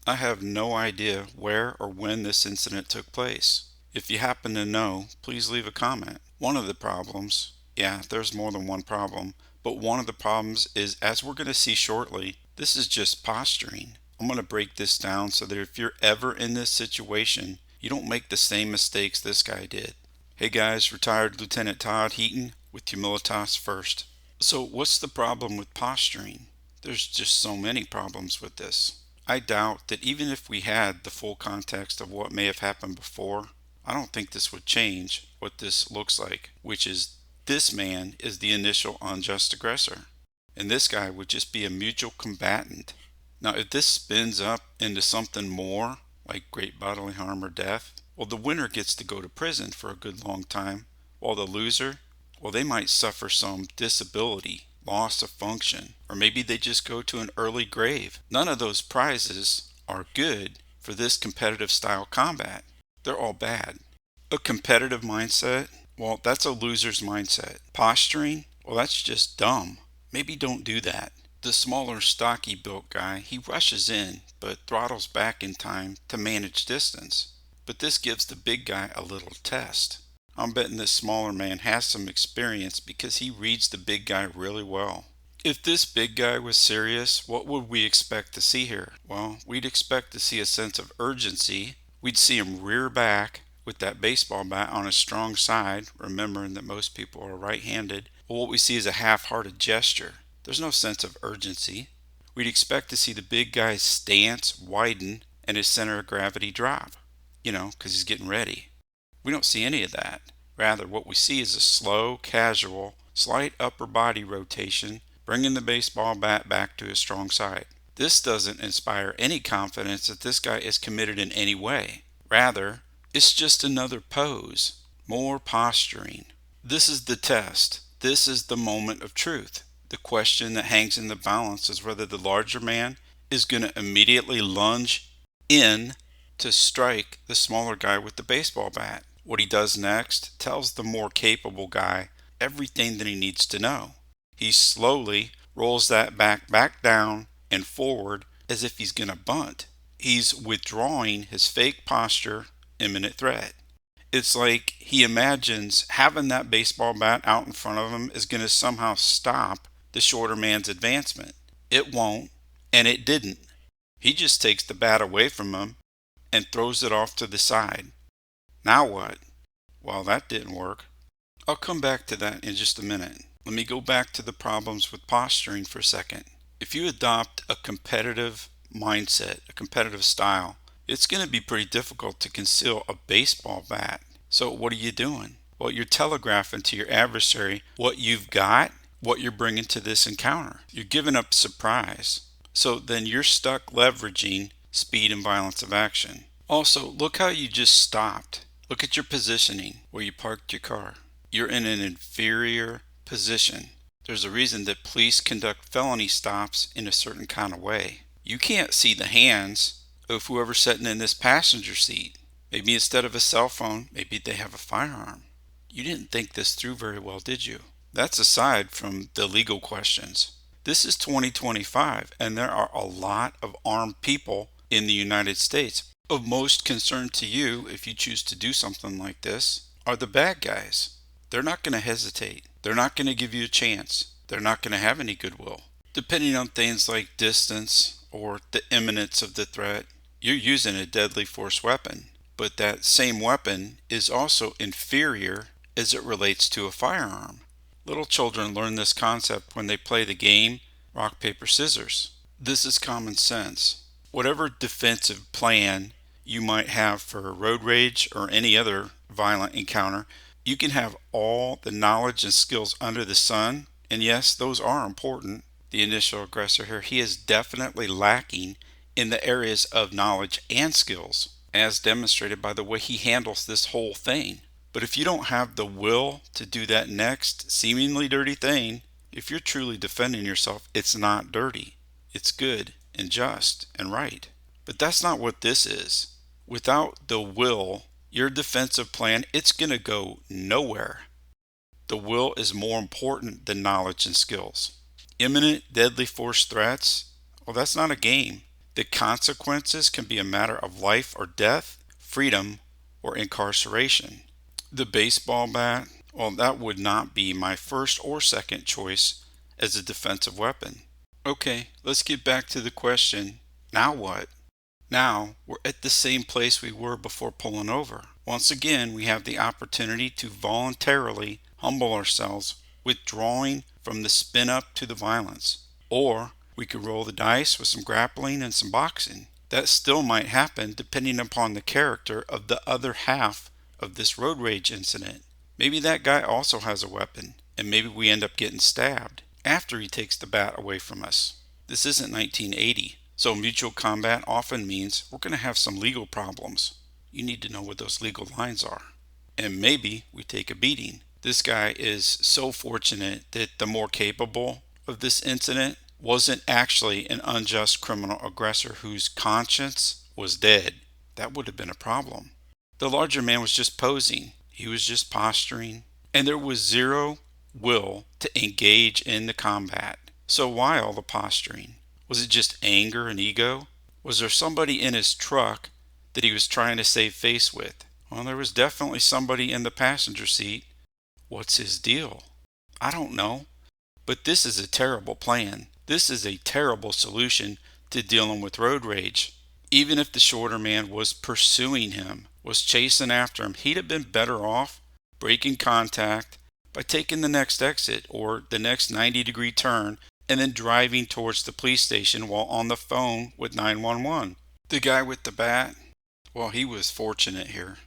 I have no idea where or when this incident took place. If you happen to know, please leave a comment. One of the problems, yeah, there's more than one problem, but one of the problems is, as we're going to see shortly, this is just posturing. I'm going to break this down so that if you're ever in this situation, you don't make the same mistakes this guy did. Hey guys, retired Lieutenant Todd Heaton with Humilitas First. So what's the problem with posturing? There's just so many problems with this. I doubt that even if we had the full context of what may have happened before, I don't think this would change what this looks like, which is this man is the initial unjust aggressor, and this guy would just be a mutual combatant. Now, if this spins up into something more, like great bodily harm or death, well, the winner gets to go to prison for a good long time, while the loser, well, they might suffer some disability, loss of function, or maybe they just go to an early grave. None of those prizes are good for this competitive style combat. They're all bad. A competitive mindset, well, that's a loser's mindset. Posturing, well, that's just dumb. Maybe don't do that. The smaller, stocky built guy, he rushes in, but throttles back in time to manage distance. But this gives the big guy a little test. I'm betting this smaller man has some experience because he reads the big guy really well. If this big guy was serious, what would we expect to see here? Well, we'd expect to see a sense of urgency. We'd see him rear back with that baseball bat on his strong side, remembering that most people are right-handed. Well, what we see is a half-hearted gesture. There's no sense of urgency. We'd expect to see the big guy's stance widen and his center of gravity drop, because he's getting ready. We don't see any of that. Rather, what we see is a slow, casual, slight upper body rotation, bringing the baseball bat back to his strong side. This doesn't inspire any confidence that this guy is committed in any way. Rather, it's just another pose, more posturing. This is the test. This is the moment of truth. The question that hangs in the balance is whether the larger man is going to immediately lunge in to strike the smaller guy with the baseball bat. What he does next tells the more capable guy everything that he needs to know. He slowly rolls that back down and forward as if he's going to bunt. He's withdrawing his fake posture, imminent threat. It's like he imagines having that baseball bat out in front of him is going to somehow stop the shorter man's advancement. It won't, and it didn't. He just takes the bat away from him and throws it off to the side. Now what? Well, that didn't work. I'll come back to that in just a minute. Let me go back to the problems with posturing for a second. If you adopt a competitive mindset, a competitive style, it's going to be pretty difficult to conceal a baseball bat. So what are you doing? Well, you're telegraphing to your adversary what you've got, what you're bringing to this encounter. You're giving up surprise. So then you're stuck leveraging speed and violence of action. Also, look how you just stopped. Look at your positioning where you parked your car. You're in an inferior position. There's a reason that police conduct felony stops in a certain kind of way. You can't see the hands of whoever's sitting in this passenger seat. Maybe instead of a cell phone, maybe they have a firearm. You didn't think this through very well, did you? That's aside from the legal questions. This is 2025, and there are a lot of armed people in the United States. Of most concern to you, if you choose to do something like this, are the bad guys. They're not going to hesitate. They're not going to give you a chance. They're not going to have any goodwill. Depending on things like distance or the imminence of the threat, you're using a deadly force weapon. But that same weapon is also inferior as it relates to a firearm. Little children learn this concept when they play the game rock, paper, scissors. This is common sense. Whatever defensive plan you might have for road rage or any other violent encounter, you can have all the knowledge and skills under the sun, and yes, those are important. The initial aggressor here, he is definitely lacking in the areas of knowledge and skills, as demonstrated by the way he handles this whole thing. But if you don't have the will to do that next seemingly dirty thing, if you're truly defending yourself, it's not dirty. It's good and just and right. But that's not what this is. Without the will, your defensive plan, it's going to go nowhere. The will is more important than knowledge and skills. Imminent deadly force threats, well, that's not a game. The consequences can be a matter of life or death, freedom, or incarceration. The baseball bat, well, that would not be my first or second choice as a defensive weapon. Okay, let's get back to the question, now what? Now we're at the same place we were before pulling over. Once again, we have the opportunity to voluntarily humble ourselves, withdrawing from the spin up to the violence. Or we could roll the dice with some grappling and some boxing. That still might happen depending upon the character of the other half of this road rage incident. Maybe that guy also has a weapon, and maybe we end up getting stabbed after he takes the bat away from us. This isn't 1980, so mutual combat often means we're going to have some legal problems. You need to know what those legal lines are. And maybe we take a beating. This guy is so fortunate that the more capable of this incident wasn't actually an unjust criminal aggressor whose conscience was dead. That would have been a problem. The larger man was just posing. He was just posturing. And there was zero will to engage in the combat. So why all the posturing? Was it just anger and ego? Was there somebody in his truck that he was trying to save face with? Well, there was definitely somebody in the passenger seat. What's his deal? I don't know. But this is a terrible plan. This is a terrible solution to dealing with road rage. Even if the shorter man was pursuing him, was chasing after him, he'd have been better off breaking contact by taking the next exit or the next 90-degree turn and then driving towards the police station while on the phone with 911. The guy with the bat, well, he was fortunate here.